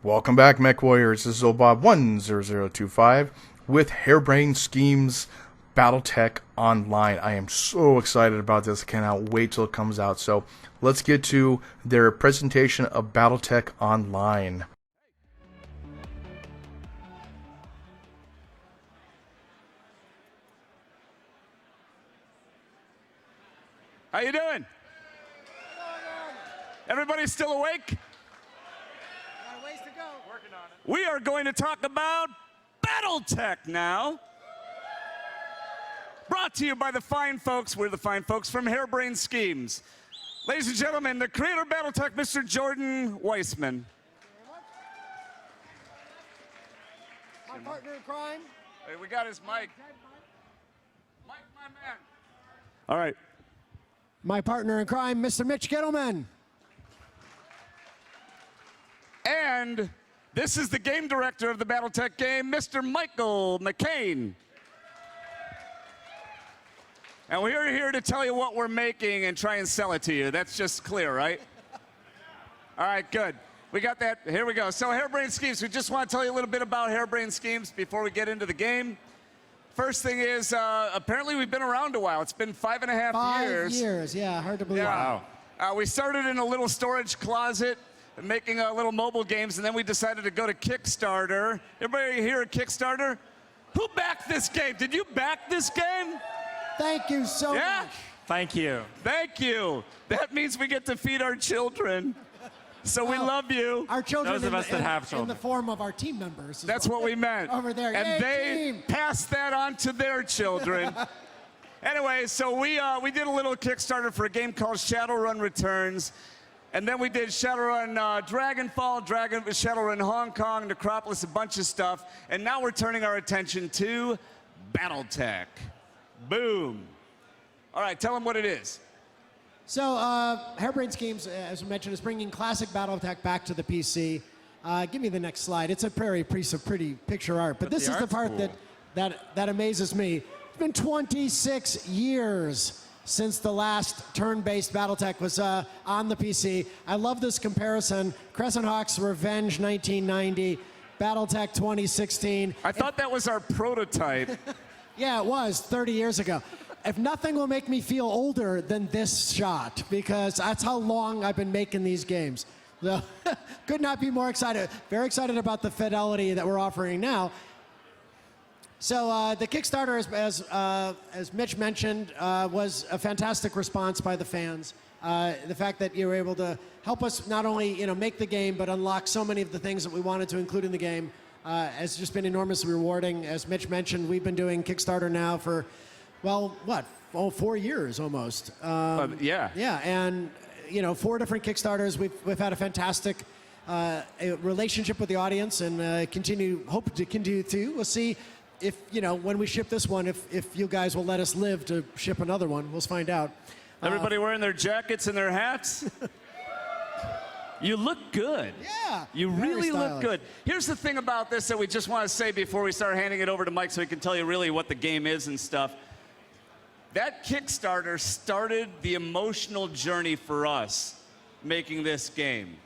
Welcome back, Mech Warriors. This is Obob10025 with Harebrained Schemes Battletech Online. I am so excited about this. I cannot wait till it comes out. So let's get to their presentation of Battletech Online. How you doing? Everybody still awake? Got a ways to go. Working on it. We are going to talk about Battletech now. Brought to you by the fine folks, we're the fine folks from Harebrained Schemes. Ladies and gentlemen, the creator of Battletech, Mr. Jordan Weissman. My partner in crime. Hey, we got his mic. Mike, my man. All right. My partner in crime, Mr. Mitch Gittleman. And this is the game director of the Battletech game, Mr. Michael McCain. And we're here to tell you what we're making and try and sell it to you. That's just clear, right? All right, good. We got that. Here we go. So Harebrained Schemes, we just want to tell you a little bit about Harebrained Schemes before we get into the game. First thing is, apparently we've been around a while. It's been 5.5 years. 5 years, yeah, hard to believe. Yeah. Wow. We started in a little storage closet, making little mobile games, and then we decided to go to Kickstarter. Everybody here at Kickstarter? Who backed this game? Did you back this game? Thank you so much. Thank you. Thank you. That means we get to feed our children. So we love you. Our children Those of us that have children. in the form of our team members. That's what we meant. Over there. And Yay, they team. passed that on to their children. Anyway, so we did a little Kickstarter for a game called Shadowrun Returns. And then we did Shadowrun Dragonfall, Shadowrun Hong Kong, Necropolis, a bunch of stuff. And now we're turning our attention to Battletech. Boom. All right, tell them what it is. So, Harebrained Schemes, as we mentioned, is bringing classic Battletech back to the PC. Give me the next slide. It's a very piece of pretty picture art, but this is the part cool. that amazes me. It's been 26 years since the last turn-based Battletech was on the PC. I love this comparison. Crescent Hawk's Revenge 1990, Battletech 2016. I thought that was our prototype. Yeah, it was 30 years ago. If nothing will make me feel older than this shot, because that's how long I've been making these games. So, could not be more excited. Very excited about the fidelity that we're offering now. So the Kickstarter, as Mitch mentioned, was a fantastic response by the fans. The fact that you were able to help us not only make the game, but unlock so many of the things that we wanted to include in the game has just been enormously rewarding. As Mitch mentioned, we've been doing Kickstarter now for, well, what? Oh, 4 years almost. Yeah. Yeah, and 4 different Kickstarters. We've had a fantastic relationship with the audience, and hope to continue to. We'll see if when we ship this one, if you guys will let us live to ship another one. We'll find out. Everybody wearing their jackets and their hats? You look good. Yeah. You really look stylish. good. Here's the thing about this that we just want to say before we start handing it over to Mike so he can tell you really what the game is and stuff. That Kickstarter started the emotional journey for us making this game,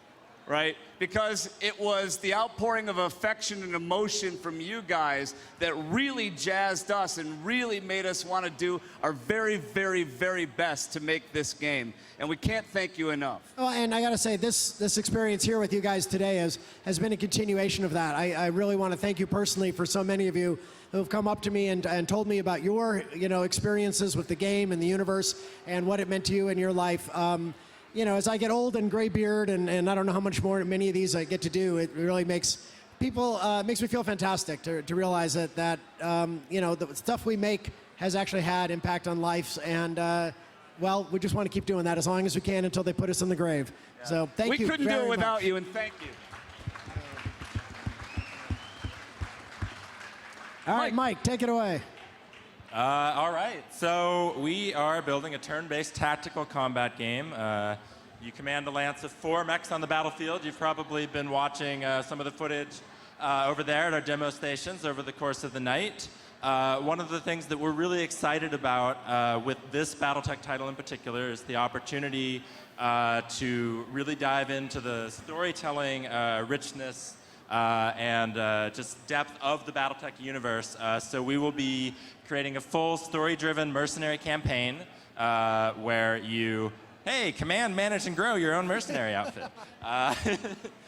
right? Because it was the outpouring of affection and emotion from you guys that really jazzed us and really made us want to do our very, very, very best to make this game. And we can't thank you enough. Oh, and I got to say, this experience here with you guys today has been a continuation of that. I really want to thank you personally for so many of you who have come up to me and told me about your experiences with the game and the universe and what it meant to you in your life. As I get old and gray beard and I don't know how much more many of these I get to do, it really makes makes me feel fantastic to realize that the stuff we make has actually had impact on lives, and well, we just want to keep doing that as long as we can until they put us in the grave. Yeah. So thank you. We couldn't do it without much. you, and thank you. All right, Mike, take it away. All right, so we are building a turn-based tactical combat game. You command a lance of 4 mechs on the battlefield. You've probably been watching some of the footage over there at our demo stations over the course of the night. One of the things that we're really excited about with this Battletech title in particular is the opportunity to really dive into the storytelling richness and just depth of the Battletech universe. So we will be creating a full story-driven mercenary campaign where you, hey, command, manage, and grow your own mercenary outfit.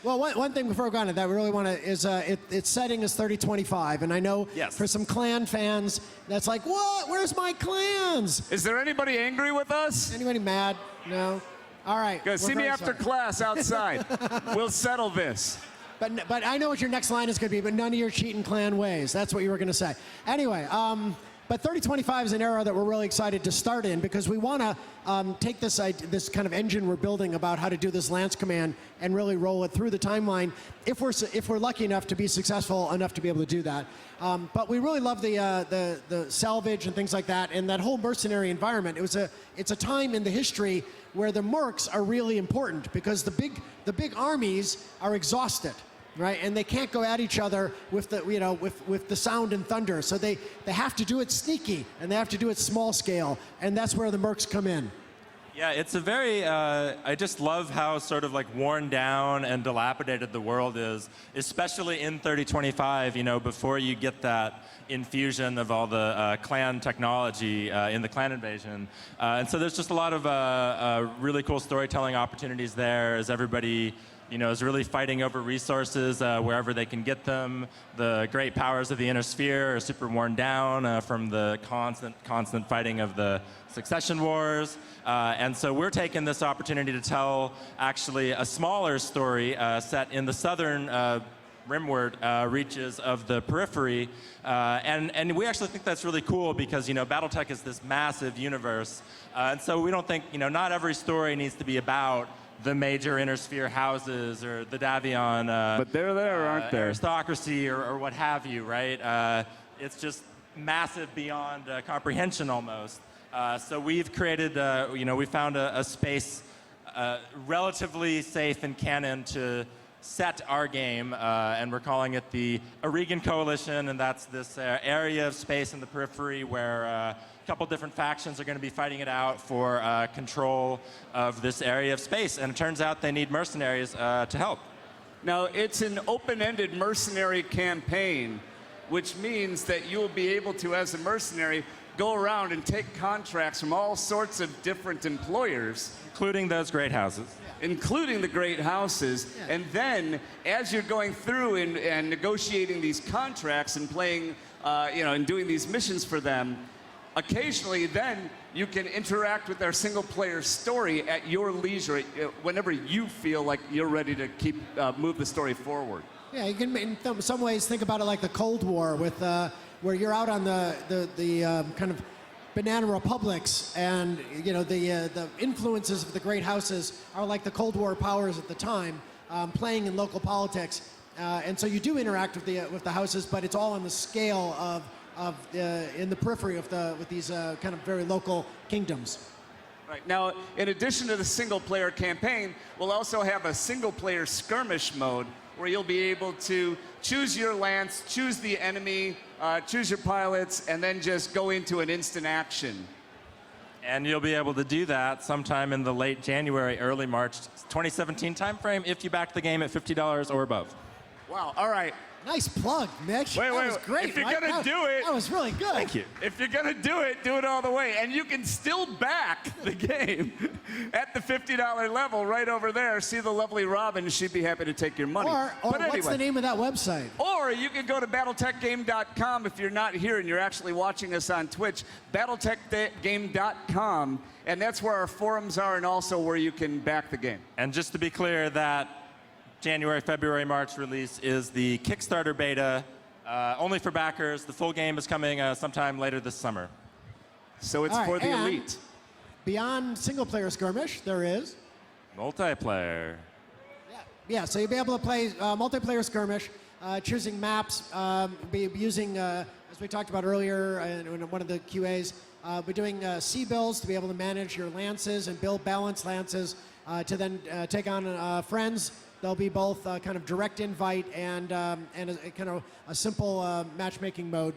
Well, one thing before we go on to that, we really want to is its setting is 3025, and I know for some clan fans, that's like, what? Where's my clans? Is there anybody angry with us? Anybody mad? No. All right. Good. See me after class outside. We'll settle this. But I know what your next line is going to be, but none of your cheating clan ways. That's what you were going to say. Anyway, but 3025 is an era that we're really excited to start in because we want to take this kind of engine we're building about how to do this Lance command and really roll it through the timeline if we're lucky enough to be successful enough to be able to do that. But we really love the salvage and things like that, and that whole mercenary environment. It's a time in the history where the mercs are really important because the big armies are exhausted. Right, and they can't go at each other with the with the sound and thunder. So they have to do it sneaky and they have to do it small scale, and that's where the mercs come in. Yeah, it's a very. I just love how sort of like worn down and dilapidated the world is, especially in 3025. You know, before you get that infusion of all the clan technology in the clan invasion, and so there's just a lot of really cool storytelling opportunities there as everybody, you know, is really fighting over resources wherever they can get them. The great powers of the inner sphere are super worn down from the constant fighting of the succession wars. And so we're taking this opportunity to tell actually a smaller story set in the southern rimward reaches of the periphery. And we actually think that's really cool because, you know, Battletech is this massive universe. And so we don't think, you know, not every story needs to be about the major inner sphere houses or the Davion but they're there, aren't they? Aristocracy or what have you, right? It's just massive beyond comprehension almost. So we've created, you know, we found a space relatively safe in canon to set our game, and we're calling it the Aurigan Coalition, and that's this area of space in the periphery where a couple different factions are going to be fighting it out for control of this area of space, and it turns out they need mercenaries to help. Now, it's an open-ended mercenary campaign, which means that you'll be able to, as a mercenary, go around and take contracts from all sorts of different employers. Including those great houses. Including the great houses. Yeah. And then, as you're going through and negotiating these contracts and playing, you know, and doing these missions for them, occasionally then you can interact with their single-player story at your leisure, whenever you feel like you're ready to keep move the story forward. Yeah, you can in some ways think about it like the Cold War, with where you're out on the kind of banana republics, and you know the influences of the great houses are like the Cold War powers at the time, playing in local politics, and so you do interact with the houses, but it's all on the scale of in the periphery with these kind of very local kingdoms. Right. Now, in addition to the single-player campaign, we'll also have a single-player skirmish mode where you'll be able to choose your lance, choose the enemy, choose your pilots, and then just go into an instant action. And you'll be able to do that sometime in the late January, early March 2017 timeframe if you back the game at $50 or above. Wow, all right. Nice plug, Mitch. That was great. If you're going to do it... That was really good. Thank you. If you're going to do it all the way. And you can still back the game at the $50 level right over there. See the lovely Robin. She'd be happy to take your money. Or but anyway, what's the name of that website? Or you can go to Battletechgame.com if you're not here and you're actually watching us on Twitch. Battletechgame.com. And that's where our forums are and also where you can back the game. And just to be clear, that January, February, March release is the Kickstarter beta, only for backers. The full game is coming sometime later this summer. So it's for the elite. Beyond single-player skirmish, there is multiplayer. Yeah, so you'll be able to play multiplayer skirmish, choosing maps, be using, as we talked about earlier in one of the QAs, we're doing C builds to be able to manage your lances and build balanced lances to then take on friends. There'll be both kind of direct invite and a kind of a simple matchmaking mode.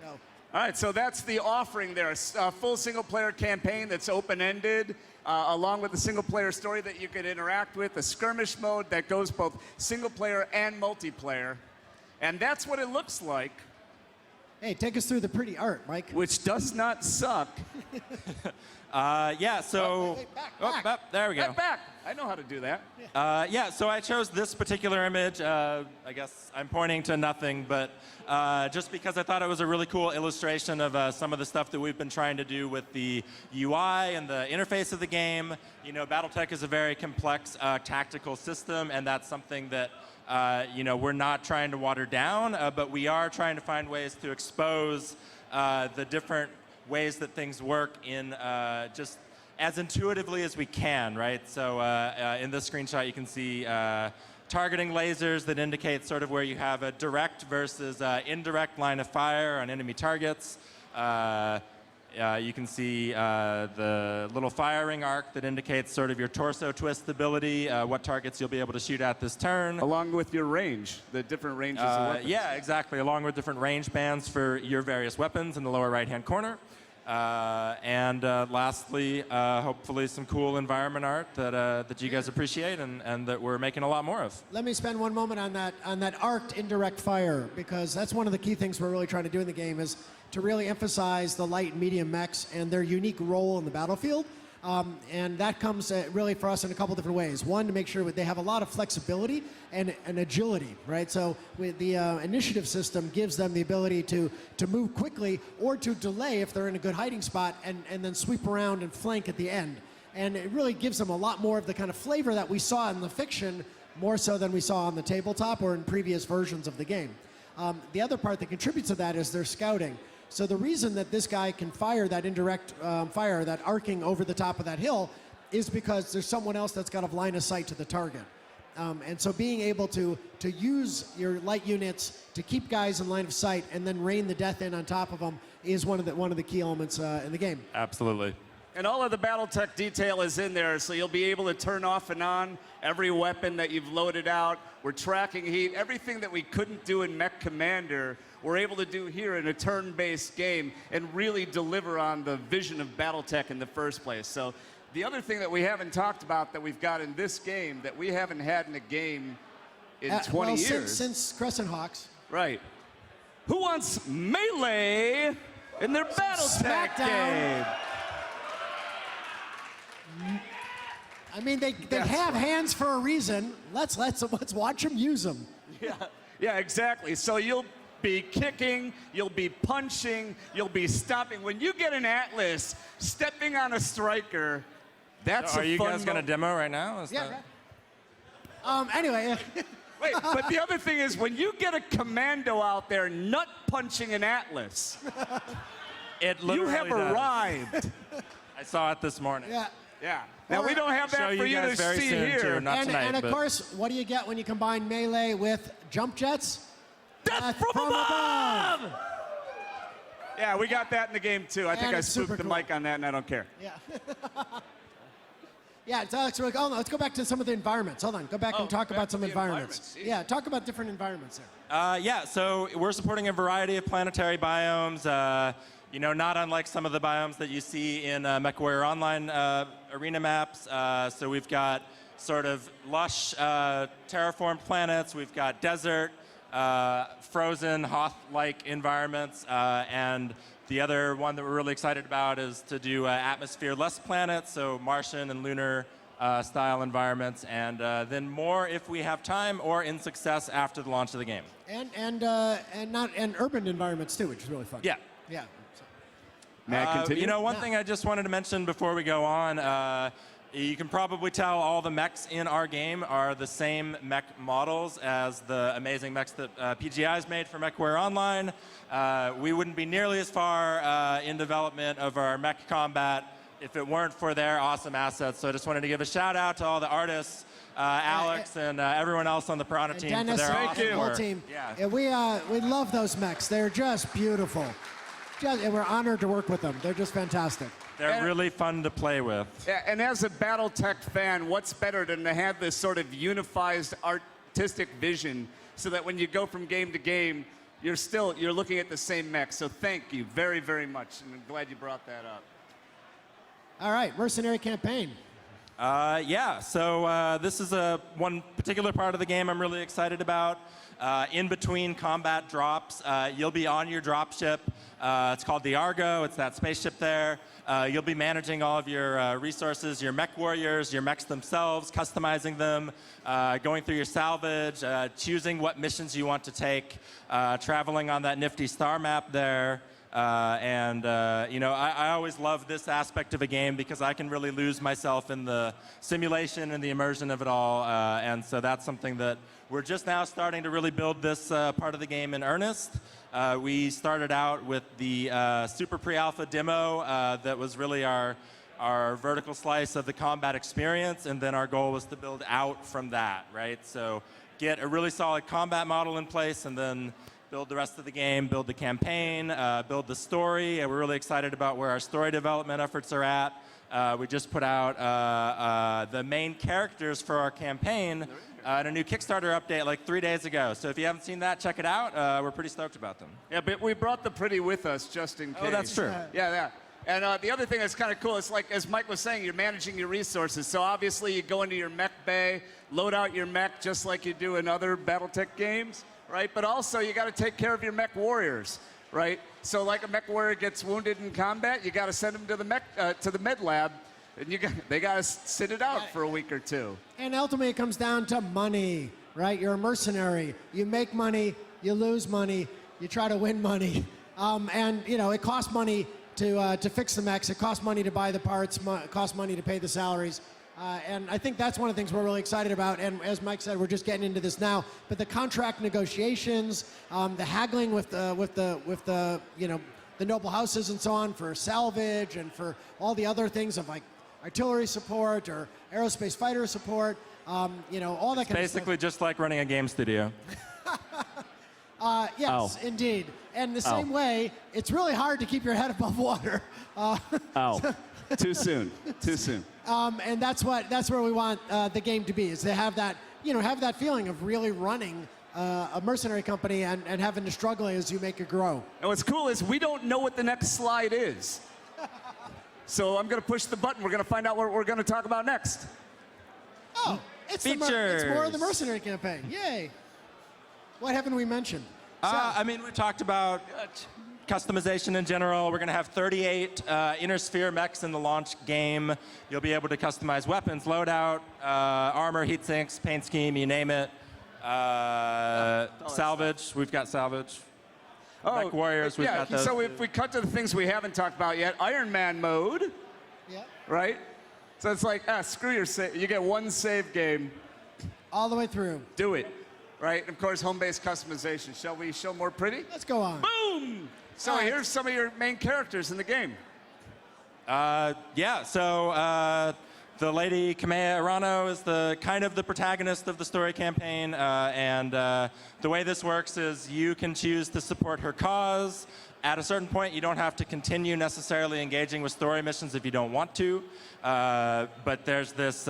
So All right, so that's the offering there. A full single-player campaign that's open-ended, along with a single-player story that you could interact with, a skirmish mode that goes both single-player and multiplayer. And that's what it looks like. Hey, take us through the pretty art, Mike. Which does not suck. Yeah, so... Hey, back. Oh, there we go. Back. I know how to do that. Yeah, so I chose this particular image. I guess I'm pointing to nothing, but just because I thought it was a really cool illustration of some of the stuff that we've been trying to do with the UI and the interface of the game. You know, Battletech is a very complex tactical system, and that's something that you know, we're not trying to water down, but we are trying to find ways to expose the different ways that things work in just as intuitively as we can, right? So in this screenshot, you can see targeting lasers that indicate sort of where you have a direct versus indirect line of fire on enemy targets. You can see the little firing arc that indicates sort of your torso twist ability, what targets you'll be able to shoot at this turn. Along with your range, the different ranges of weapons. Yeah, exactly, along with different range bands for your various weapons in the lower right-hand corner. And lastly, hopefully some cool environment art that you guys appreciate and that we're making a lot more of. Let me spend one moment on that arced indirect fire, because that's one of the key things we're really trying to do in the game, is to really emphasize the light and medium mechs and their unique role in the battlefield. And that comes really for us in a couple different ways. One, to make sure that they have a lot of flexibility and agility, right? So with the initiative system gives them the ability to move quickly or to delay if they're in a good hiding spot and then sweep around and flank at the end. And it really gives them a lot more of the kind of flavor that we saw in the fiction, more so than we saw on the tabletop or in previous versions of the game. The other part that contributes to that is their scouting. So the reason that this guy can fire that indirect fire, that arcing over the top of that hill, is because there's someone else that's got a line of sight to the target. And so being able to use your light units to keep guys in line of sight and then rain the death in on top of them is one of the key elements in the game. Absolutely. And all of the Battletech detail is in there, so you'll be able to turn off and on every weapon that you've loaded out. We're tracking heat. Everything that we couldn't do in Mech Commander, we're able to do here in a turn-based game and really deliver on the vision of Battletech in the first place. So the other thing that we haven't talked about that we've got in this game that we haven't had in a game in 20 years. Since Crescent Hawks. Right. Who wants melee in their Battletech game? I mean, they have hands for a reason. Let's watch them use them. Yeah, exactly. So you'll be kicking, you'll be punching, you'll be stopping. When you get an Atlas stepping on a striker, that's so a fun Are you guys going to demo right now? Anyway. Wait, but the other thing is when you get a commando out there nut punching an Atlas, you have arrived. I saw it this morning. Yeah. Now, we don't have that for you to see here. And of course, what do you get when you combine melee with jump jets? Death from above! Yeah, we got that in the game, too. I think I spooked the mic on that, and I don't care. Yeah. Yeah, let's go back to some of the environments. Hold on. Go back and talk about some environments. Yeah, talk about different environments there. Yeah, so we're supporting a variety of planetary biomes. You know, not unlike some of the biomes that you see in MechWarrior Online arena maps. So we've got sort of lush terraformed planets. We've got desert, frozen, Hoth-like environments. And the other one that we're really excited about is to do atmosphere-less planets, so Martian and lunar style environments, and then more if we have time or in success after the launch of the game. And urban environments too, which is really fun. Yeah. Yeah. May I continue? You know, one thing I just wanted to mention before we go on, you can probably tell all the mechs in our game are the same mech models as the amazing mechs that PGI's made for MechWarrior Online. We wouldn't be nearly as far in development of our mech combat if it weren't for their awesome assets. So I just wanted to give a shout out to all the artists, Alex and everyone else on the Piranha team Dennis, for their awesome work. Team. Yeah. We love those mechs. They're just beautiful. And we're honored to work with them. They're just fantastic. They're really fun to play with. And as a Battletech fan, what's better than to have this sort of unified artistic vision so that when you go from game to game, you're looking at the same mech. So thank you very, very much, and I'm glad you brought that up. All right, Mercenary campaign. Yeah, so this is one particular part of the game I'm really excited about. In between combat drops, you'll be on your dropship. It's called the Argo. It's that spaceship there. You'll be managing all of your resources, your mech warriors, your mechs themselves, customizing them, going through your salvage, choosing what missions you want to take, traveling on that nifty star map there. I always love this aspect of a game because I can really lose myself in the simulation and the immersion of it all. And so that's something that we're just now starting to really build this part of the game in earnest. We started out with the super pre-alpha demo that was really our vertical slice of the combat experience, and then our goal was to build out from that, right? So get a really solid combat model in place, and then build the rest of the game, build the campaign, build the story. And we're really excited about where our story development efforts are at. We just put out the main characters for our campaign in a new Kickstarter update like 3 days ago. So if you haven't seen that, check it out. We're pretty stoked about them. Yeah, but we brought the pretty with us just in case. Oh, that's true. Yeah. And the other thing that's kind of cool is, like, as Mike was saying, you're managing your resources. So obviously you go into your mech bay, load out your mech just like you do in other Battletech games, right? But also you got to take care of your mech warriors, right? So like a mech warrior gets wounded in combat, you got to send them to the med lab, and they got to sit it out for a week or two. And ultimately it comes down to money, right? You're a mercenary. You make money, you lose money, you try to win money. And it costs money to fix the mechs. It costs money to buy the parts. It costs money to pay the salaries. And I think that's one of the things we're really excited about. And as Mike said, we're just getting into this now. But the contract negotiations, the haggling with the noble houses and so on for salvage and for all the other things of like artillery support or aerospace fighter support, all that kind of stuff. Basically just like running a game studio. Yes, Ow. indeed. And the same way, it's really hard to keep your head above water. Ow. Too soon. Too soon. And that's where we want the game to be, is to have that, have that feeling of really running a mercenary company and having to struggle as you make it grow. And what's cool is we don't know what the next slide is. So I'm going to push the button. We're going to find out what we're going to talk about next. Oh, it's more of the mercenary campaign. Yay. What haven't we mentioned? We talked about customization in general. We're going to have 38 inner sphere mechs in the launch game. You'll be able to customize weapons, loadout, armor, heat sinks, paint scheme, you name it. Salvage, we've got salvage. Mech warriors, we've got those. So if we cut to the things we haven't talked about yet, Iron Man mode, right? So it's like, screw your save. You get one save game. All the way through. Do it. Right, and of course, home-based customization. Shall we show more pretty? Let's go on. Boom! So here's some of your main characters in the game. The lady Kamea Arano is the protagonist of the story campaign, and the way this works is you can choose to support her cause. At a certain point, you don't have to continue necessarily engaging with story missions if you don't want to, but there's this.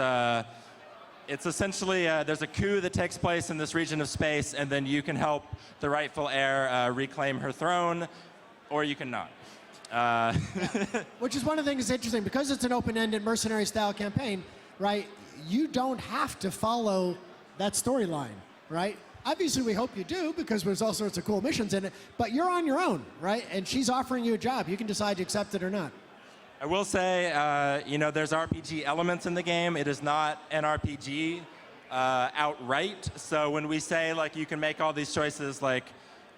It's essentially, there's a coup that takes place in this region of space, and then you can help the rightful heir reclaim her throne, or you can not. Which is one of the things that's interesting. Because it's an open-ended mercenary-style campaign, right, you don't have to follow that storyline, right? Obviously, we hope you do, because there's all sorts of cool missions in it, but you're on your own, right? And she's offering you a job. You can decide to accept it or not. I will say, there's RPG elements in the game. It is not an RPG outright. So when we say, like, you can make all these choices, like,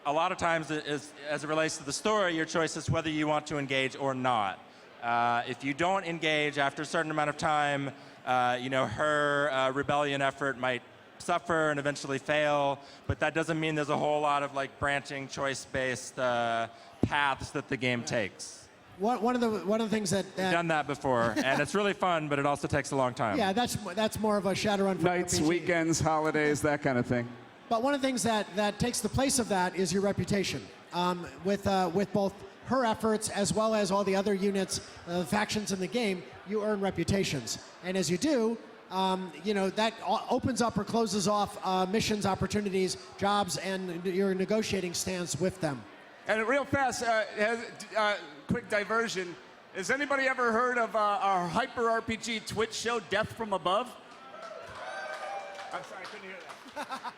a lot of times as it relates to the story, your choice is whether you want to engage or not. If you don't engage after a certain amount of time, her rebellion effort might suffer and eventually fail, but that doesn't mean there's a whole lot of, like, branching, choice-based paths that the game takes. One of the things that We've done that before, and it's really fun, but it also takes a long time. Yeah, that's more of a Shadowrun for Nights, RPG. weekends, holidays, that kind of thing. But one of the things that takes the place of that is your reputation. With both her efforts as well as all the other units, factions in the game, you earn reputations, and as you do, you know, that opens up or closes off missions, opportunities, jobs, and your negotiating stance with them. And real fast, quick diversion. Has anybody ever heard of our hyper RPG Twitch show, Death from Above? I'm sorry, I couldn't hear that.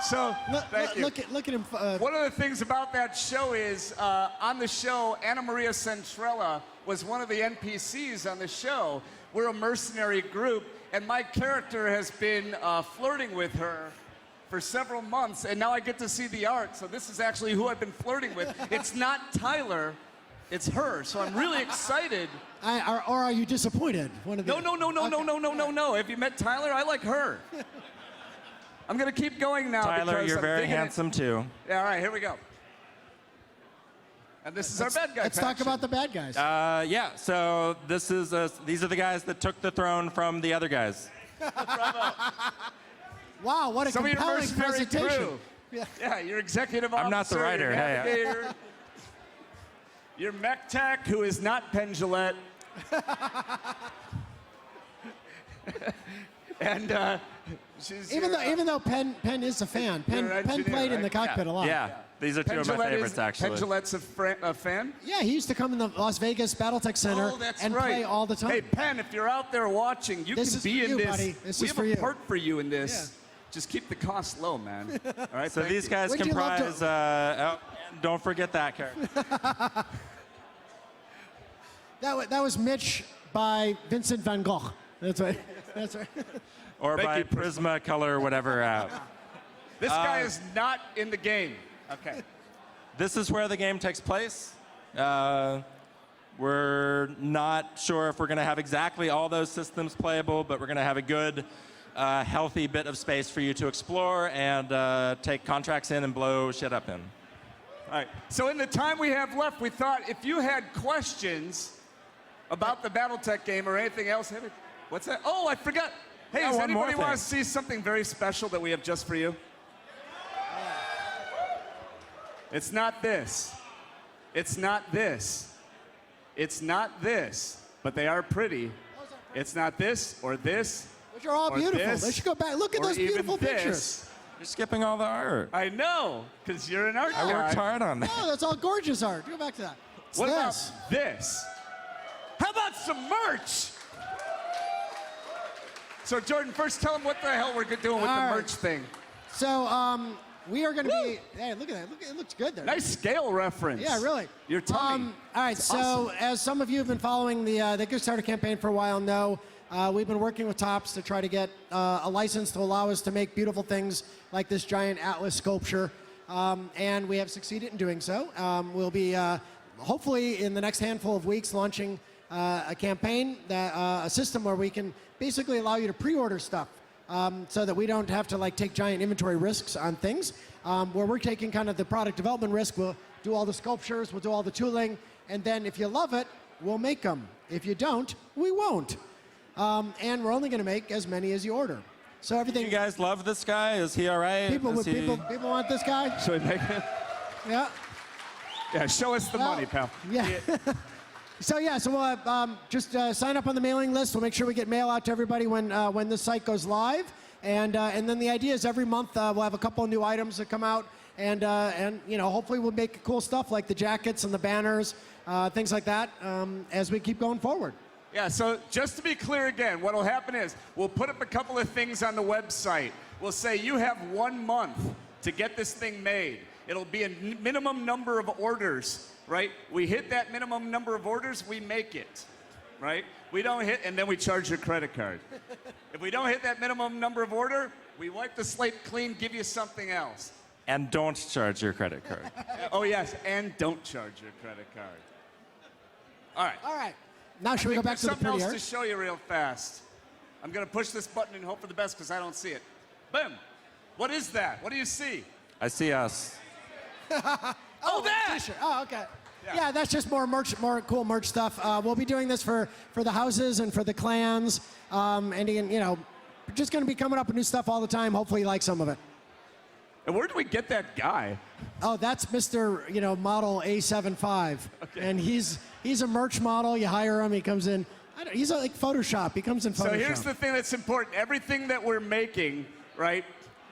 So, thank you. Look at him. One of the things about that show is, on the show, Anna Maria Centrella was one of the NPCs on the show. We're a mercenary group, and my character has been flirting with her for several months, and now I get to see the art. So this is actually who I've been flirting with. It's not Tyler, it's her. So I'm really excited. Or are you disappointed? One of the, No. Have you met Tyler? I like her. I'm gonna keep going now. Tyler, because you're I'm very digging handsome too. Yeah, all right, here we go. And this is our bad guy. Let's talk about the bad guys. Yeah, so these are the guys that took the throne from the other guys. Wow, what a Some compelling of your mercenary presentation. crew. Yeah, your executive officer. I'm not the writer, Your hey. navigator, your mech tech, who is not Penn Jillette. And she's Even though Penn is a fan. Penn engineer, played in the right? cockpit a lot. Yeah, these are two of my favorites, actually. Penn Jillette's a fan? Yeah, he used to come in the Las Vegas Battletech Center Oh, that's and right. play all the time. Hey, Penn, if you're out there watching, you This can is be for in you, this. buddy. This we is have for a you. part for you in this. Yeah. Just keep the cost low, man. All right, So thank these you. guys Would you love to- comprise, and don't forget that character. That was Mitch by Vincent van Gogh. That's right. That's right. Or Thank by you, Prisma color, whatever. This guy is not in the game. Okay. This is where the game takes place. We're not sure if we're going to have exactly all those systems playable, but we're going to have a good, healthy bit of space for you to explore and take contracts in and blow shit up in. All right. So in the time we have left, we thought if you had questions about the Battletech game or anything else, what's that? Oh, I forgot. Hey, Yeah, does one more anybody want to thing. see something very special that we have just for you? It's not this. It's not this. It's not this. But they are pretty. It's not this or this. Which are all or beautiful. this, They should go back. Look at or those even beautiful this. pictures. You're skipping all the art. I know, because you're an art I guy. worked hard on that. Oh, that's all gorgeous art. Go back to that. It's What this. about this? How about some merch? So, Jordan, first tell them what the hell we're doing with All the right. merch thing. So we are going to be. Hey, look at that. Look, it looks good there. Nice scale reference. Yeah, really. Your tummy. All right, It's so awesome. as some of you have been following the Kickstarter campaign for a while know, we've been working with Topps to try to get a license to allow us to make beautiful things like this giant Atlas sculpture, and we have succeeded in doing so. We'll be hopefully in the next handful of weeks launching a campaign, a system where we can basically allow you to pre-order stuff. So that we don't have to like take giant inventory risks on things, where we're taking kind of the product development risk. We'll do all the sculptures, we'll do all the tooling, and then if you love it, we'll make them. If you don't, we won't. And we're only going to make as many as you order. So everything. You guys love this guy? Is he all right? People want this guy. Should we make it? Yeah. Yeah, show us the Well, money, pal. Yeah. So we'll just sign up on the mailing list. We'll make sure we get mail out to everybody when this site goes live, and then the idea is every month we'll have a couple of new items that come out, and hopefully we'll make cool stuff like the jackets and the banners, things like that, as we keep going forward. Yeah, so just to be clear again, what will happen is we'll put up a couple of things on the website. We'll say you have 1 month to get this thing made. It'll be a minimum number of orders, right? We hit that minimum number of orders, we make it, right? We don't hit, and then we charge your credit card. If we don't hit that minimum number of order, we wipe the slate clean, give you something else. And don't charge your credit card. Oh, yes, and don't charge your credit card. All right. All right. Now should we go back to the something pretty else art? to show you real fast. I'm going to push this button and hope for the best because I don't see it. Boom. What is that? What do you see? I see us. Oh, that! T-shirt. Oh, okay. Yeah. Yeah, that's just more merch, more cool merch stuff. We'll be doing this for the houses and for the clans, and we're just going to be coming up with new stuff all the time. Hopefully, you like some of it. And where do we get that guy? Oh, that's Mr. Model A75, Okay. and he's a merch model. You hire him, he comes in, He's like Photoshop. He comes in Photoshop. So here's the thing that's important. Everything that we're making, right,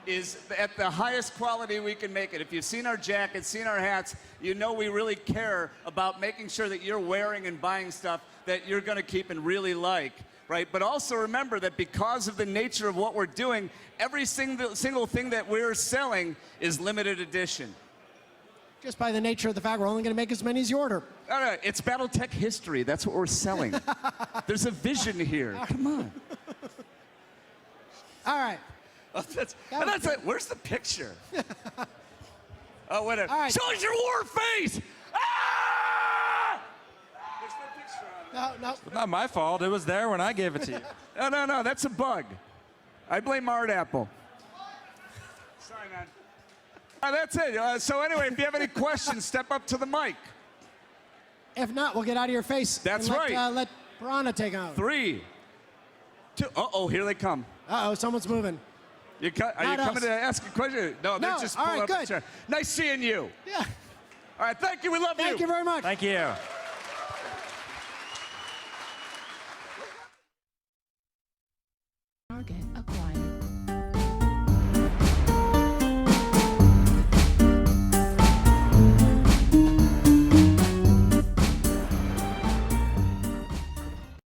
is at the highest quality we can make it. If you've seen our jackets, seen our hats, you know we really care about making sure that you're wearing and buying stuff that you're going to keep and really like, right? But also remember that because of the nature of what we're doing, every single thing that we're selling is limited edition. Just by the nature of the fact we're only going to make as many as you order. All right, it's Battletech history. That's what we're selling. There's a vision here. Come on. All right. Oh, that's it. Where's the picture? Oh, whatever. All right. Show us your war face! Ah! There's no picture on it. No. It's not my fault. It was there when I gave it to you. No. That's a bug. I blame Art Apple. Sorry, man. That's it. So anyway, if you have any questions, step up to the mic. If not, we'll get out of your face. That's and right. Let Piranha take out. 3, 2. Uh-oh, here they come. Uh-oh, someone's moving. Are you Not coming us. to ask a question? No, they're just all pulling right, up good. a chair. Nice seeing you. Yeah. All right, thank you. We love you. Thank you very much. Thank you. Target acquired.